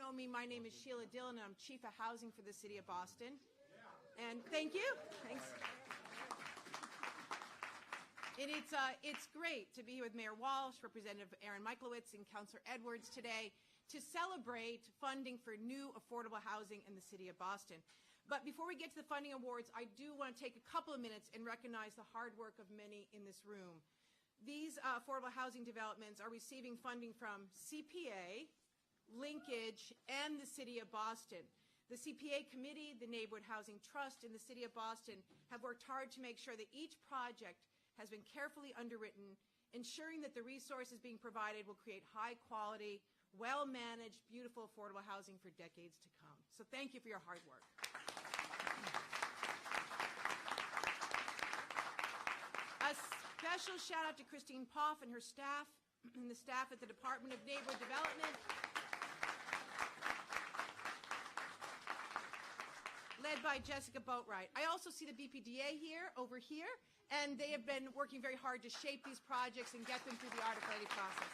know me, my name is Sheila Dillon, and I'm Chief of Housing for the City of Boston. And thank you. Thanks. And it's great to be here with Mayor Walsh, Representative Aaron Michaelowicz, and Councillor Edwards today to celebrate funding for new affordable housing in the City of Boston. But before we get to the funding awards, I do want to take a couple of minutes and recognize the hard work of many in this room. These affordable housing developments are receiving funding from CPA, Linkage, and the City of Boston. The CPA Committee, the Neighborhood Housing Trust, and the City of Boston have worked hard to make sure that each project has been carefully underwritten, ensuring that the resources being provided will create high-quality, well-managed, beautiful, affordable housing for decades to come. So thank you for your hard work. A special shout-out to Christine Poff and her staff, and the staff at the Department of Neighborhood Development, led by Jessica Boatwright. I also see the BPDA over here, and they have been working very hard to shape these projects and get them through the articulated process.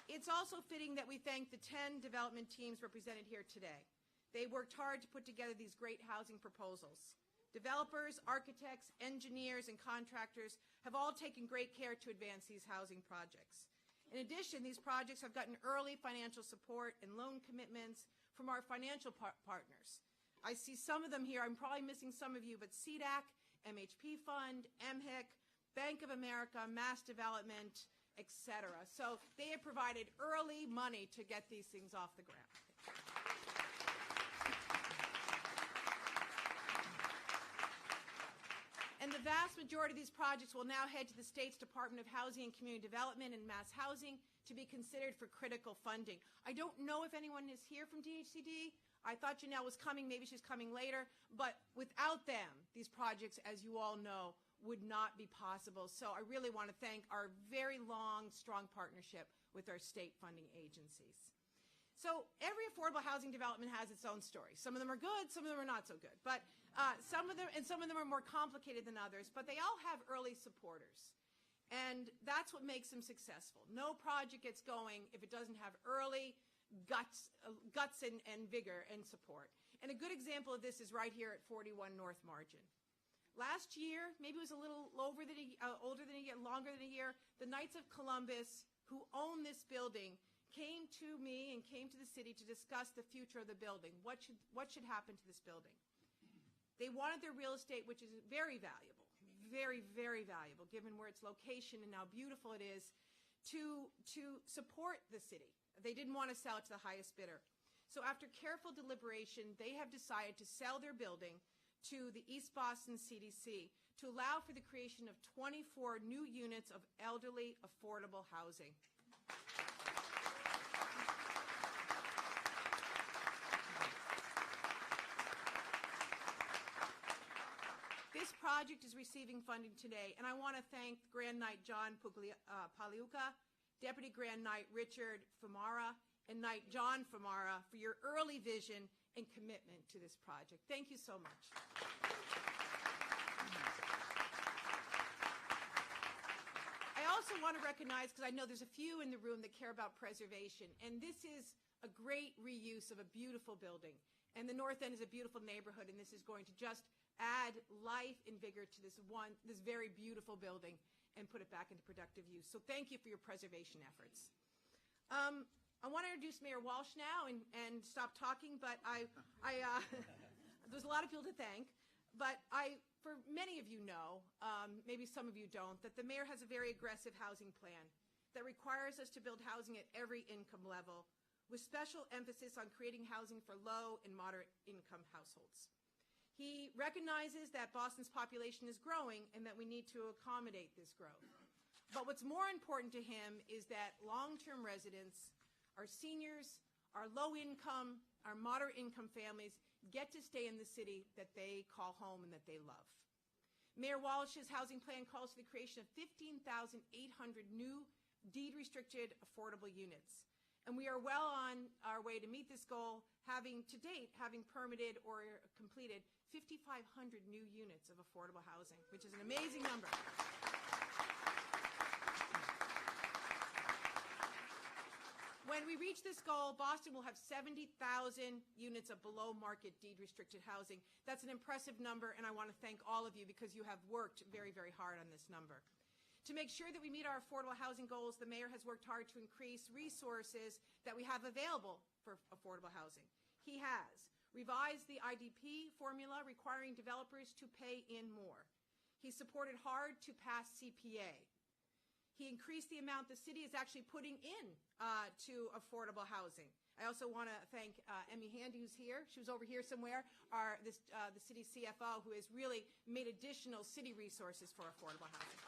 It's also fitting that we thank the 10 development teams represented here today. They worked hard to put together these great housing proposals. Developers, architects, engineers, and contractors have all taken great care to advance these housing projects. In addition, these projects have gotten early financial support and loan commitments from our financial partners. I see some of them here. I'm probably missing some of you, but CDAC, MHP Fund, MHIC, Bank of America, Mass Development, etc. So they have provided early money to get these things off the ground. And the vast majority of these projects will now head to the state's Department of Housing and Community Development and Mass Housing to be considered for critical funding. I don't know if anyone is here from DHCD. I thought Janelle was coming. Maybe she's coming later. But without them, these projects, as you all know, would not be possible. So I really want to thank our very long, strong partnership with our state funding agencies. So every affordable housing development has its own story. Some of them are good, some of them are not so good. But some of them are more complicated than others, but they all have early supporters. And that's what makes them successful. No project gets going if it doesn't have early guts and vigor and support. And a good example of this is right here at 41 North Margin. Last year, maybe it was a little longer than a year, the Knights of Columbus, who own this building, came to me and came to the city to discuss the future of the building. What should happen to this building? They wanted their real estate, which is very valuable, very, very valuable, given where its location and how beautiful it is, to support the city. They didn't want to sell it to the highest bidder. So after careful deliberation, they have decided to sell their building to the East Boston CDC to allow for the creation of 24 new units of elderly affordable housing. This project is receiving funding today, and I want to thank Grand Knight John Pagliuca, Deputy Grand Knight Richard Famara, and Knight John Famara for your early vision and commitment to this project. Thank you so much. I also want to recognize, because I know there's a few in the room that care about preservation, and this is a great reuse of a beautiful building. And the North End is a beautiful neighborhood, and this is going to just add life and vigor to this very beautiful building and put it back into productive use. So thank you for your preservation efforts. I want to introduce Mayor Walsh now and stop talking, but there's a lot of people to thank. But for many of you know, maybe some of you don't, that the mayor has a very aggressive housing plan that requires us to build housing at every income level, with special emphasis on creating housing for low and moderate income households. He recognizes that Boston's population is growing and that we need to accommodate this growth. But what's more important to him is that long-term residents, our seniors, our low-income, our moderate-income families get to stay in the city that they call home and that they love. Mayor Walsh's housing plan calls for the creation of 15,800 new deed-restricted affordable units. And we are well on our way to meet this goal, having permitted or completed 5,500 new units of affordable housing, which is an amazing number. When we reach this goal, Boston will have 70,000 units of below-market deed-restricted housing. That's an impressive number, and I want to thank all of you because you have worked very, very hard on this number. To make sure that we meet our affordable housing goals, the mayor has worked hard to increase resources that we have available for affordable housing. He has revised the IDP formula requiring developers to pay in more. He supported hard to pass CPA. He increased the amount the city is actually putting in to affordable housing. I also want to thank Emmy Handy, who's here. She was over here somewhere, the city's CFO, who has really made additional city resources for affordable housing.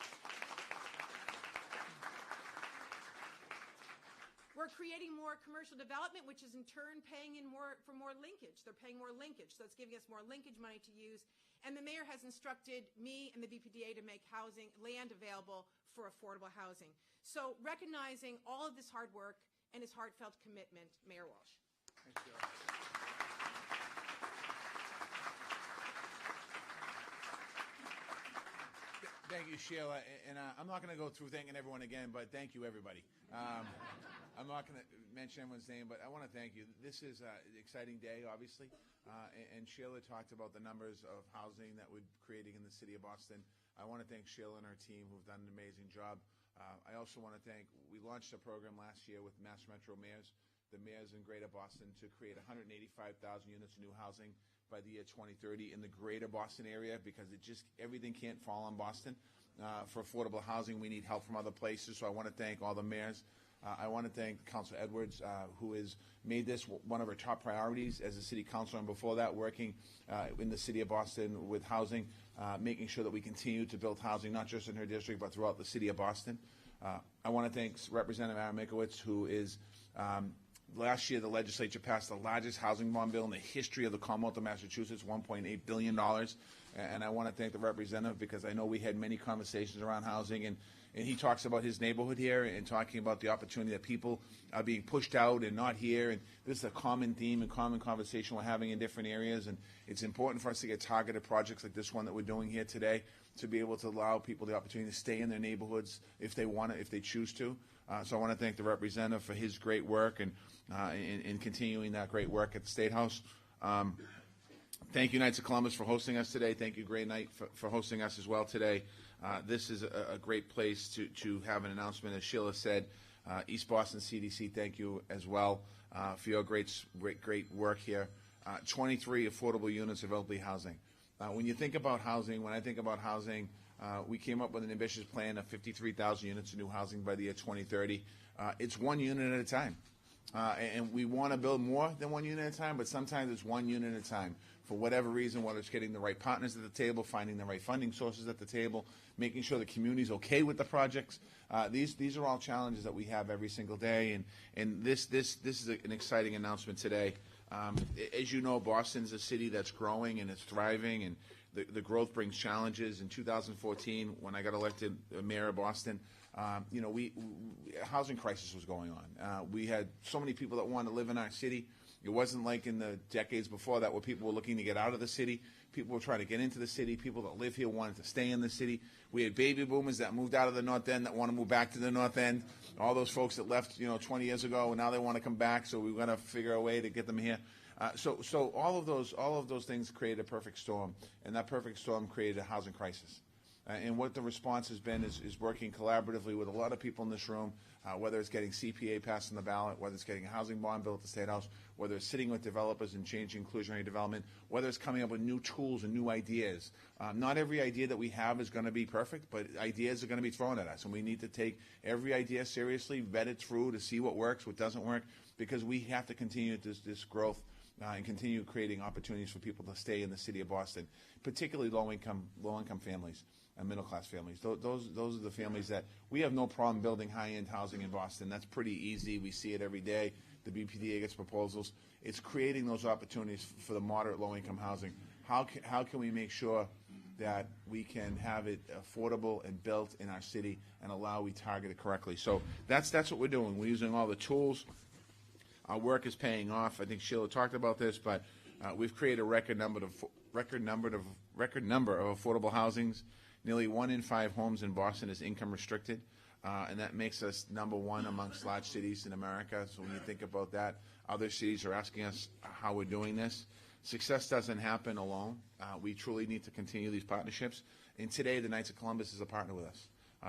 We're creating more commercial development, which is in turn paying in for more linkage. They're paying more linkage, so it's giving us more linkage money to use. And the mayor has instructed me and the BPDA to make land available for affordable housing. So recognizing all of this hard work and his heartfelt commitment, Mayor Walsh. Thanks, Sheila. Thank you, Sheila. And I'm not going to go through thanking everyone again, but thank you, everybody. I'm not going to mention everyone's name, but I want to thank you. This is an exciting day, obviously. And Sheila talked about the numbers of housing that we're creating in the city of Boston. I want to thank Sheila and her team who've done an amazing job. I also want to we launched a program last year with Mass Metro mayors, the mayors in Greater Boston, to create 185,000 units of new housing by the year 2030 in the Greater Boston area, because everything can't fall on Boston. For affordable housing, we need help from other places. So I want to thank all the mayors. I want to thank Councilor Edwards, who has made this one of her top priorities as a city councilor, and before that, working in the city of Boston with housing, making sure that we continue to build housing, not just in her district, but throughout the city of Boston. I want to thank Representative Aaron Mikowitz, who is, last year the legislature passed the largest housing bond bill in the history of the Commonwealth of Massachusetts, $1.8 billion. And I want to thank the representative because I know we had many conversations around housing, and he talks about his neighborhood here and talking about the opportunity that people are being pushed out and not here. And this is a common theme and common conversation we're having in different areas. And it's important for us to get targeted projects like this one that we're doing here today to be able to allow people the opportunity to stay in their neighborhoods if they want to, if they choose to. So I want to thank the representative for his great work and in continuing that great work at the State House. Thank you, Knights of Columbus, for hosting us today. Thank you, Grey Knight, for hosting us as well today. This is a great place to have an announcement. As Sheila said, East Boston CDC, thank you as well for your great work here. 23 affordable units of elderly housing. When you think about housing, when I think about housing, we came up with an ambitious plan of 53,000 units of new housing by the year 2030. It's one unit at a time. And we want to build more than one unit at a time, but sometimes it's one unit at a time. For whatever reason, whether it's getting the right partners at the table, finding the right funding sources at the table, making sure the community's okay with the projects. These are all challenges that we have every single day, and this is an exciting announcement today. As you know, Boston's a city that's growing and it's thriving, and the growth brings challenges. In 2014, when I got elected mayor of Boston, a housing crisis was going on. We had so many people that wanted to live in our city. It wasn't like in the decades before that where people were looking to get out of the city. People were trying to get into the city. People that live here wanted to stay in the city. We had baby boomers that moved out of the North End that want to move back to the North End. All those folks that left, 20 years ago, and now they want to come back. So we've got to figure a way to get them here. So all of those things created a perfect storm, and that perfect storm created a housing crisis. And what the response has been is working collaboratively with a lot of people in this room, whether it's getting CPA passed on the ballot, whether it's getting a housing bond bill at the State House, whether it's sitting with developers and changing inclusionary development, whether it's coming up with new tools and new ideas. Not every idea that we have is going to be perfect, but ideas are going to be thrown at us, and we need to take every idea seriously, vet it through to see what works, what doesn't work, because we have to continue this growth and continue creating opportunities for people to stay in the city of Boston, particularly low-income families and middle-class families. Those are the families that we have no problem building high-end housing in Boston. That's pretty easy. We see it every day. The BPDA gets proposals. It's creating those opportunities for the moderate low-income housing. How can we make sure that we can have it affordable and built in our city and allow we target it correctly? So that's what we're doing. We're using all the tools. Our work is paying off. I think Sheila talked about this, but we've created a record number of affordable housings. Nearly 1 in 5 homes in Boston is income restricted. and that makes us #1 amongst large cities in America. So when you think about that, other cities are asking us how we're doing this. Success doesn't happen alone. We truly need to continue these partnerships. And today, the Knights of Columbus is a partner with us.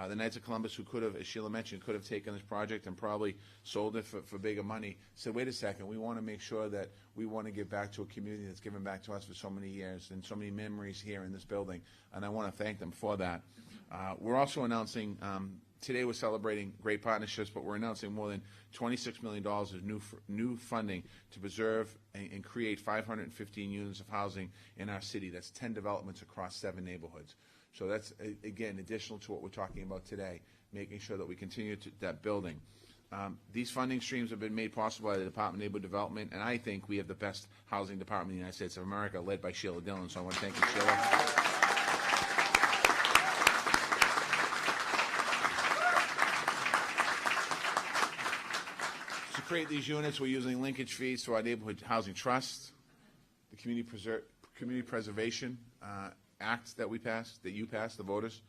The Knights of Columbus, who could have, as Sheila mentioned, could have taken this project and probably sold it for bigger money, said, wait a second, we want to make sure that we want to give back to a community that's given back to us for so many years and so many memories here in this building, and I want to thank them for that. We're also announcing, today we're celebrating great partnerships, but we're announcing more than $26 million of new funding to preserve and create 515 units of housing in our city. That's 10 developments across 7 neighborhoods. So that's, again, additional to what we're talking about today, making sure that we continue that building. These funding streams have been made possible by the Department of Neighborhood Development, and I think we have the best housing department in the United States of America, led by Sheila Dillon. So I want to thank you, Sheila. To create these units, we're using linkage fees to our Neighborhood Housing Trust, the Community Preservation Act that we passed, that you passed, the voters,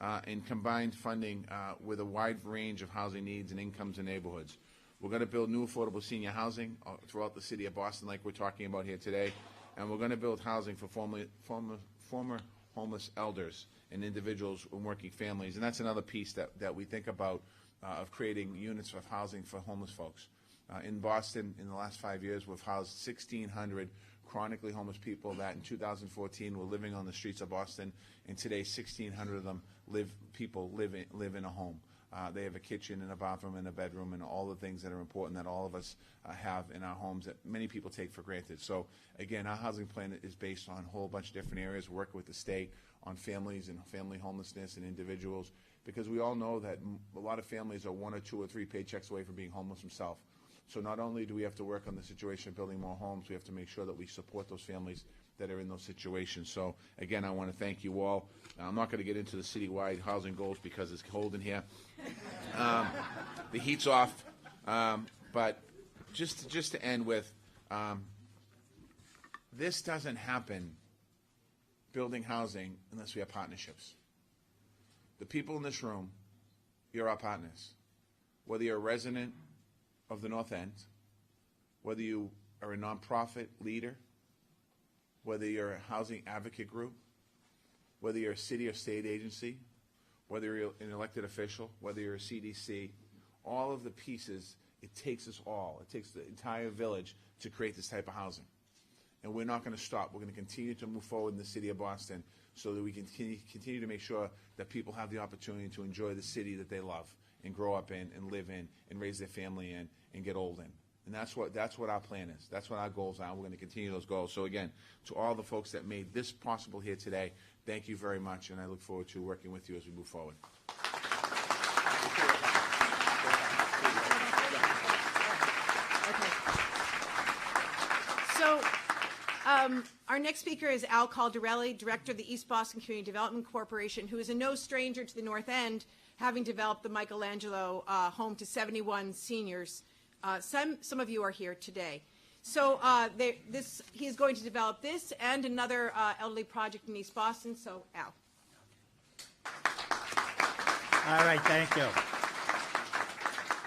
and combined funding with a wide range of housing needs and incomes and neighborhoods. We're going to build new affordable senior housing throughout the city of Boston, like we're talking about here today, and we're going to build housing for former homeless elders and individuals and working families, and that's another piece that we think about of creating units of housing for homeless folks. In Boston, in the last 5 years, we've housed 1,600 chronically homeless people that in 2014 were living on the streets of Boston, and today 1,600 of them live in a home. They have a kitchen and a bathroom and a bedroom and all the things that are important that all of us have in our homes that many people take for granted. So again, our housing plan is based on a whole bunch of different areas, working with the state on families and family homelessness and individuals, because we all know that a lot of families are 1 or 2 or 3 paychecks away from being homeless themselves. So not only do we have to work on the situation of building more homes, we have to make sure that we support those families that are in those situations. So again, I want to thank you all. I'm not going to get into the citywide housing goals because it's cold in here. The heat's off. But just to end with, this doesn't happen, building housing, unless we have partnerships. The people in this room, you're our partners. Whether you're a resident of the North End, whether you are a nonprofit leader, whether you're a housing advocate group, whether you're a city or state agency, whether you're an elected official, whether you're a CDC, all of the pieces, it takes us all. It takes the entire village to create this type of housing. And we're not going to stop. We're going to continue to move forward in the city of Boston so that we can continue to make sure that people have the opportunity to enjoy the city that they love and grow up in and live in and raise their family in and get old in. And that's what our plan is. That's what our goals are. We're going to continue those goals. So again, to all the folks that made this possible here today, thank you very much, and I look forward to working with you as we move forward. Okay. So our next speaker is Al Caldarelli, Director of the East Boston Community Development Corporation, who is in no stranger to the North End, having developed the Michelangelo home to 71 seniors. Some of you are here today. So he is going to develop this and another elderly project in East Boston. So, Al. All right, thank you.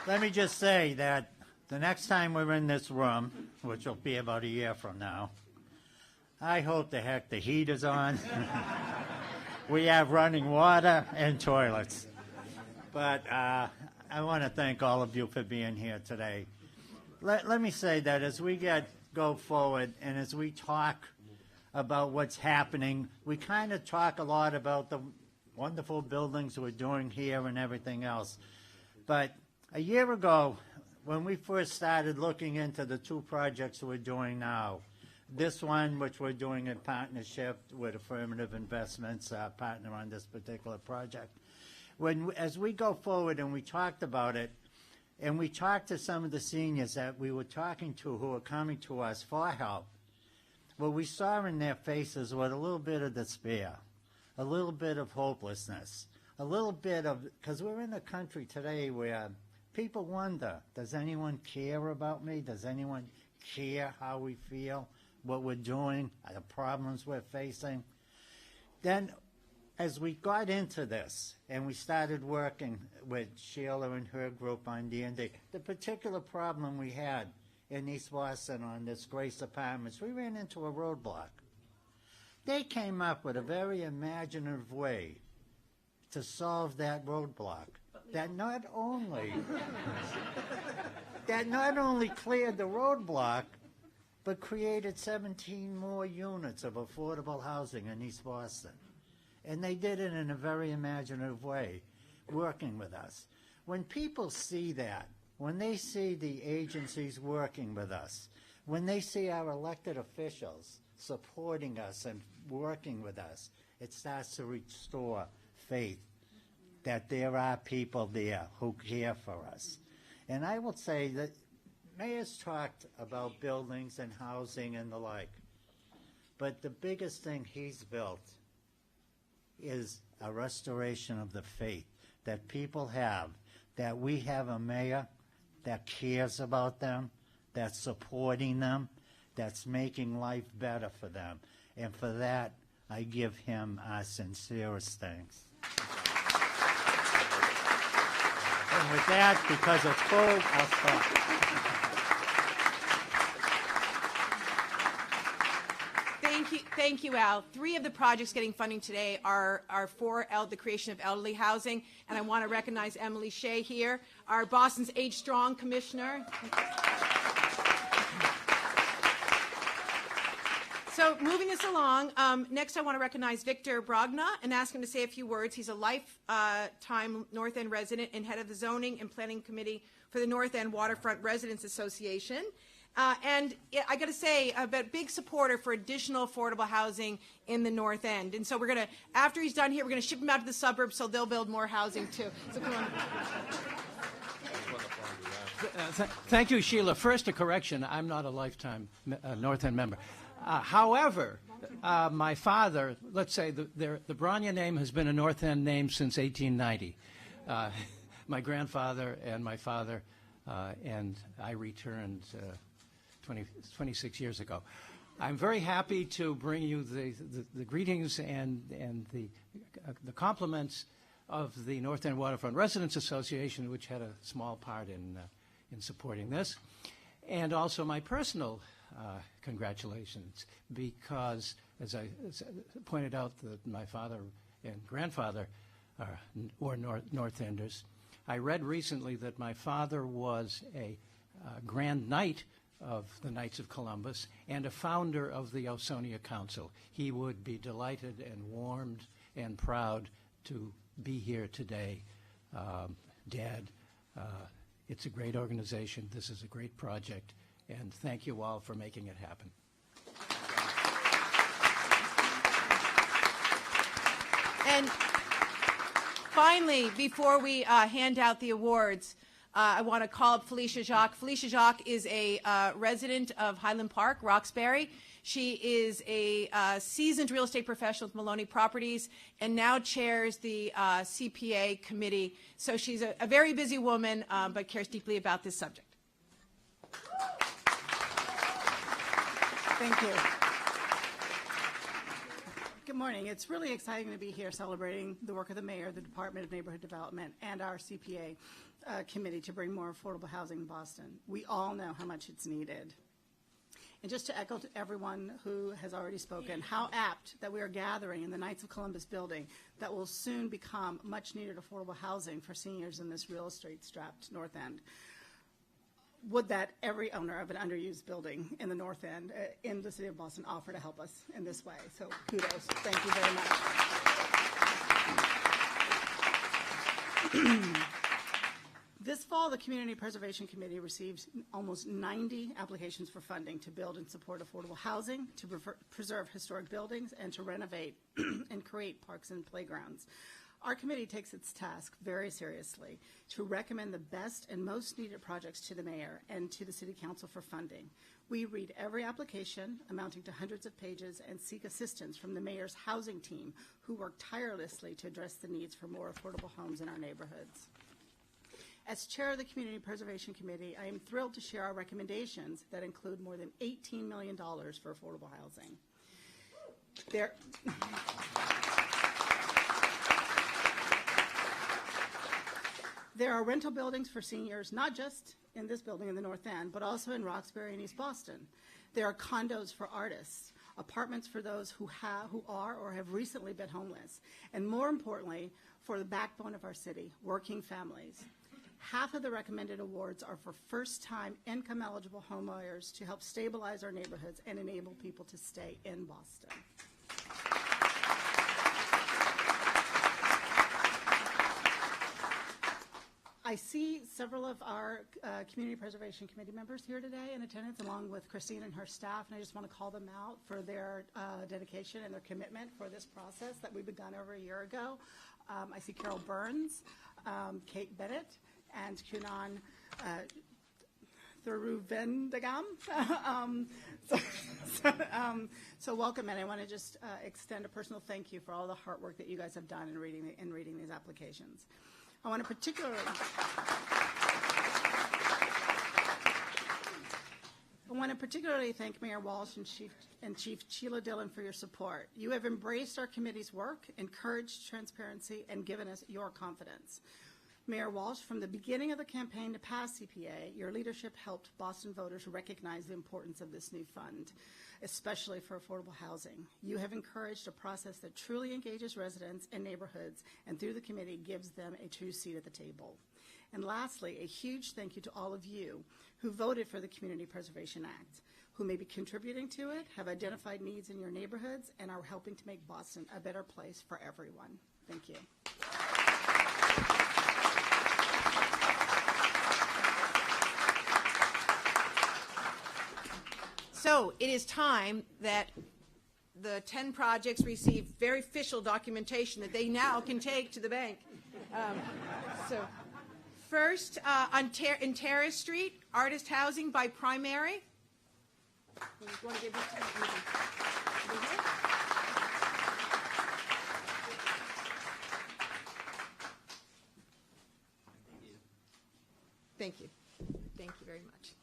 Let me just say that the next time we're in this room, which will be about a year from now, I hope the heck the heat is on. We have running water and toilets. But I want to thank all of you for being here today. Let me say that as we go forward and as we talk about what's happening, we kind of talk a lot about the wonderful buildings we're doing here and everything else. But a year ago, when we first started looking into the 2 projects we're doing now, this one, which we're doing in partnership with Affirmative Investments, partner on this particular project, as we go forward and we talked about it, and we talked to some of the seniors that we were talking to who were coming to us for help, what we saw in their faces was a little bit of despair, a little bit of hopelessness, a little bit of, because we're in a country today where people wonder, does anyone care about me? Does anyone care how we feel, what we're doing, the problems we're facing? Then as we got into this and we started working with Sheila and her group on D&D, the particular problem we had in East Boston on this Grace Apartments, we ran into a roadblock. They came up with a very imaginative way to solve that roadblock that not only cleared the roadblock, but created 17 more units of affordable housing in East Boston. And they did it in a very imaginative way, working with us. When people see that, when they see the agencies working with us, when they see our elected officials supporting us and working with us, it starts to restore faith that there are people there who care for us. And I will say that Mayor's talked about buildings and housing and the like, but the biggest thing he's built is a restoration of the faith that people have, that we have a mayor that cares about them, that's supporting them, that's making life better for them. And for that, I give him our sincerest thanks. And with that, because it's cold, I'll stop. Thank you, Al. 3 of the projects getting funding today are for the creation of elderly housing, and I want to recognize Emily Shea here, our Boston's Age Strong Commissioner. So moving us along, next I want to recognize Victor Brogna and ask him to say a few words. He's a lifetime North End resident and head of the Zoning and Planning Committee for the North End Waterfront Residents Association. And I got to say, a big supporter for additional affordable housing in the North End. And so we're going to, after he's done here, we're going to ship him out to the suburbs so they'll build more housing too. So come on. Thank you, Sheila. First, a correction. I'm not a lifetime North End member. However, my father, let's say the Bronya name has been a North End name since 1890. My grandfather and my father and I returned 26 years ago. I'm very happy to bring you the greetings and the compliments of the North End Waterfront Residents Association, which had a small part in supporting this, and also my personal congratulations, because as I pointed out that my father and grandfather were North Enders. I read recently that my father was a Grand Knight of the Knights of Columbus and a founder of the Ausonia Council. He would be delighted and warmed and proud to be here today. Dad, it's a great organization. This is a great project, and thank you all for making it happen. And finally, before we hand out the awards, I want to call up Felicia Jacques. Felicia Jacques is a resident of Highland Park, Roxbury. She is a seasoned real estate professional with Maloney Properties and now chairs the CPA committee. So she's a very busy woman, but cares deeply about this subject. Thank you. Good morning. It's really exciting to be here celebrating the work of the mayor, the Department of Neighborhood Development, and our CPA committee to bring more affordable housing in Boston. We all know how much it's needed. And just to echo to everyone who has already spoken, how apt that we are gathering in the Knights of Columbus building that will soon become much needed affordable housing for seniors in this real estate strapped North End. Would that every owner of an underused building in the North End in the city of Boston offer to help us in this way. So kudos. Thank you very much. This fall, the Community Preservation Committee received almost 90 applications for funding to build and support affordable housing, to preserve historic buildings, and to renovate and create parks and playgrounds. Our committee takes its task very seriously to recommend the best and most needed projects to the mayor and to the city council for funding. We read every application amounting to hundreds of pages and seek assistance from the mayor's housing team, who work tirelessly to address the needs for more affordable homes in our neighborhoods. As chair of the Community Preservation Committee, I am thrilled to share our recommendations that include more than $18 million for affordable housing. There are rental buildings for seniors, not just in this building in the North End, but also in Roxbury and East Boston. There are condos for artists, apartments for those who are or have recently been homeless, and more importantly, for the backbone of our city, working families. Half of the recommended awards are for first-time income-eligible homebuyers to help stabilize our neighborhoods and enable people to stay in Boston. I see several of our Community Preservation Committee members here today in attendance, along with Christine and her staff, and I just want to call them out for their dedication and their commitment for this process that we begun over a year ago. I see Carol Burns, Kate Bennett, and Kunan Thuruvendagam. So welcome, and I want to just extend a personal thank you for all the hard work that you guys have done in reading these applications. I want to particularly thank Mayor Walsh and Chief Sheila Dillon for your support. You have embraced our committee's work, encouraged transparency, and given us your confidence. Mayor Walsh, from the beginning of the campaign to pass CPA, your leadership helped Boston voters recognize the importance of this new fund, especially for affordable housing. You have encouraged a process that truly engages residents and neighborhoods, and through the committee gives them a true seat at the table. And lastly, a huge thank you to all of you who voted for the Community Preservation Act, who may be contributing to it, have identified needs in your neighborhoods, and are helping to make Boston a better place for everyone. Thank you. So it is time that the 10 projects receive very official documentation that they now can take to the bank. So first, in Terrace Street, artist housing by Primary. You want to give this to me? Thank you. Thank you very much.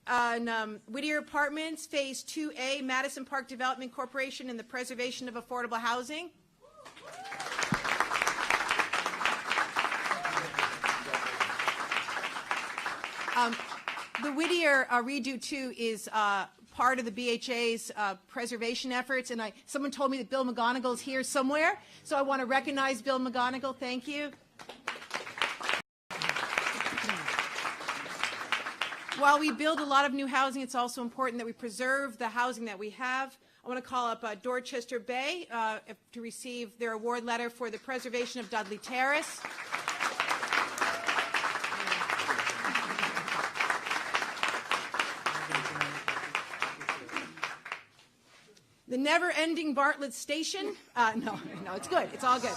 On Whittier Apartments, Phase 2A, Madison Park Development Corporation, and the preservation of affordable housing. The Whittier redo 2 is part of the BHA's preservation efforts, and someone told me that Bill McGonigal is here somewhere, so I want to recognize Bill McGonigal. Thank you. While we build a lot of new housing, it's also important that we preserve the housing that we have. I want to call up Dorchester Bay to receive their award letter for the preservation of Dudley Terrace. The never-ending Bartlett Station. No, it's good. It's all good.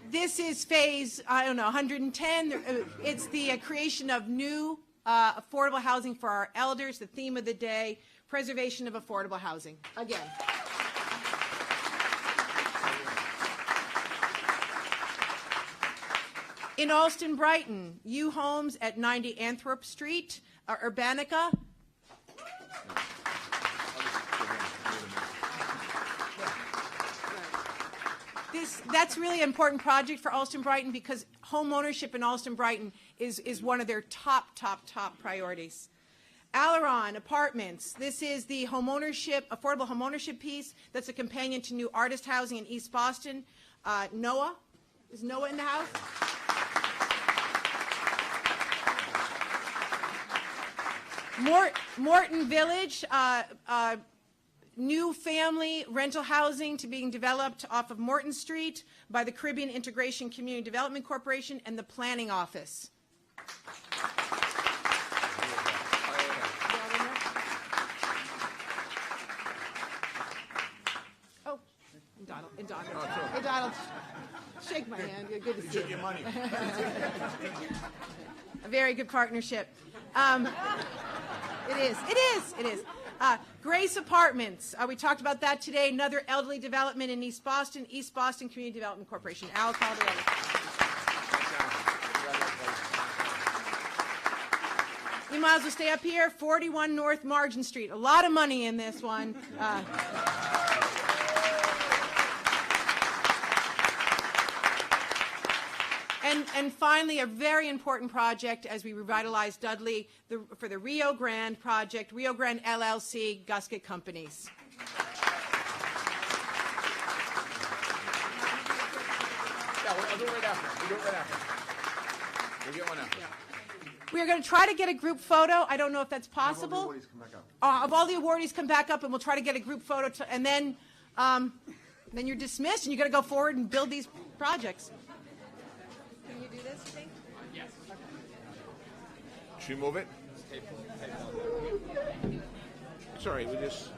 This is phase, 110. It's the creation of new affordable housing for our elders. The theme of the day, preservation of affordable housing. Again. In Alston Brighton, U Homes at 90 Anthrop Street, Urbanica. That's really an important project for Alston Brighton because home ownership in Alston Brighton is one of their top priorities. Aileron Apartments. This is the affordable homeownership piece that's a companion to new artist housing in East Boston. Noah. Is Noah in the house? Morton Village. New family rental housing to being developed off of Morton Street by the Caribbean Integration Community Development Corporation and the Planning Office. Oh, and Donald. Hey, Donald, shake my hand. You're good to see you. Your money. A very good partnership. It is. Grace Apartments. We talked about that today. Another elderly development in East Boston Community Development Corporation. Al Calderelli. might as well stay up here. 41 North Margin Street. A lot of money in this one. And finally, a very important project as we revitalize Dudley for the Rio Grande project, Rio Grande LLC, Gusket Companies. Yeah, I'll do it right after. We'll do it right after. We'll get one after. We are going to try to get a group photo. I don't know if that's possible. Of all the awardees come back up, and we'll try to get a group photo, and then you're dismissed, and you got to go forward and build these projects. Can you do this, you think? Yes. Should we move it? Sorry, we just...